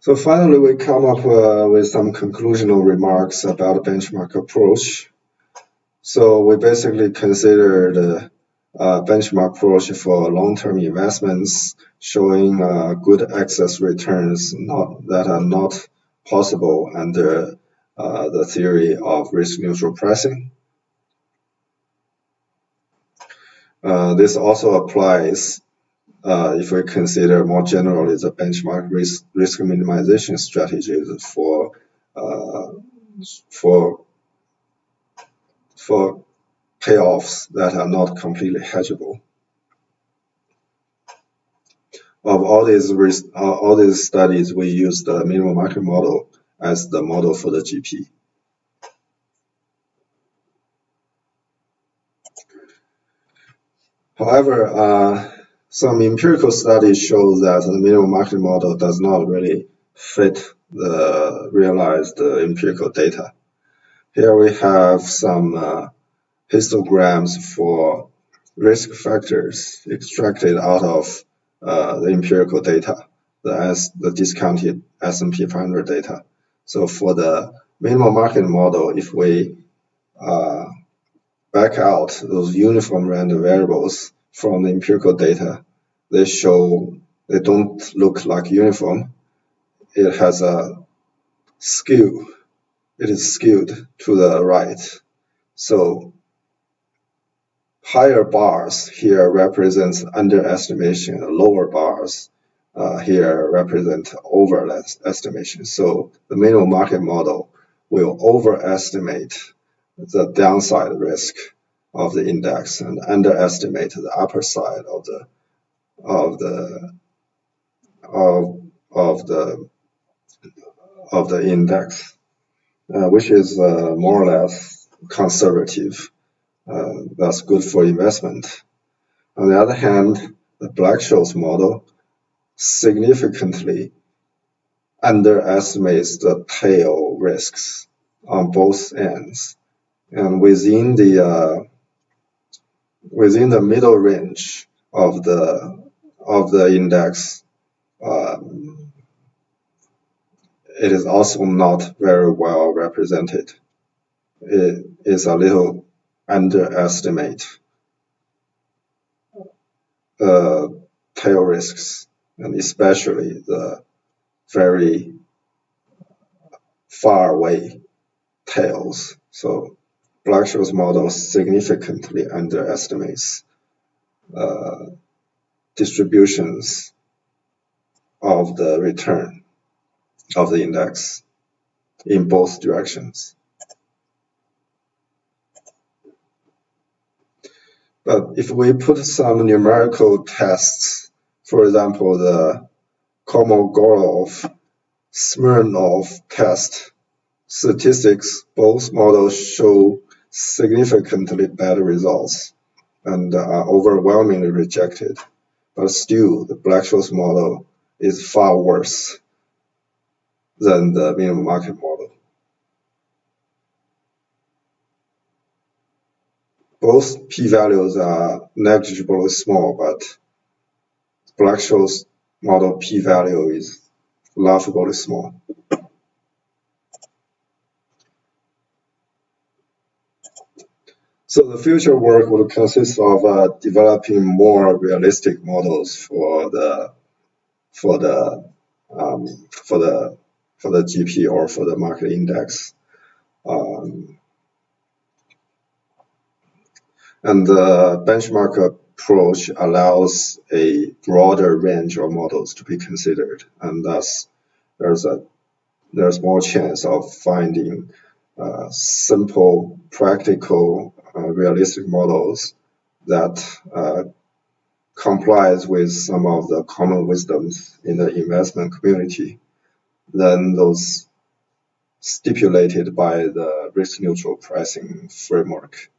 So finally, we come up with some conclusional remarks about the benchmark approach. So we basically consider the benchmark approach for long-term investments, showing good excess returns that are not possible under the theory of risk-neutral pricing. This also applies if we consider more generally the benchmark risk minimization strategies for payoffs that are not completely hedgeable. Of all these studies, we use the minimum market model as the model for the GP. However, some empirical studies show that the minimum market model does not really fit the realized empirical data. Here we have some histograms for risk factors extracted out of the empirical data, the discounted S&P 500 data. So for the minimum market model, if we back out those uniform random variables from the empirical data, they don't look like uniform. It has a skew. It is skewed to the right. So higher bars here represent underestimation, lower bars here represent overestimation. So the minimum market model will overestimate the downside risk of the index and underestimate the upper side of the index, which is more or less conservative. That's good for investment. On the other hand, the Black-Scholes model significantly underestimates the tail risks on both ends, and within the middle range of the index, it is also not very well represented. It is a little underestimate tail risks, and especially the very far away tails. So Black-Scholes model significantly underestimates distributions of the return of the index in both directions. But if we put some numerical tests, for example, the Kolmogorov-Smirnov test statistics, both models show significantly better results and are overwhelmingly rejected. But still, the Black-Scholes model is far worse than the minimum market model. Both p-values are negligibly small, but Black-Scholes model p-value is laughably small. So the future work will consist of developing more realistic models for the GP or for the market index. And the benchmark approach allows a broader range of models to be considered, and thus there's more chance of finding simple, practical, realistic models that complies with some of the common wisdoms in the investment community than those stipulated by the risk-neutral pricing framework.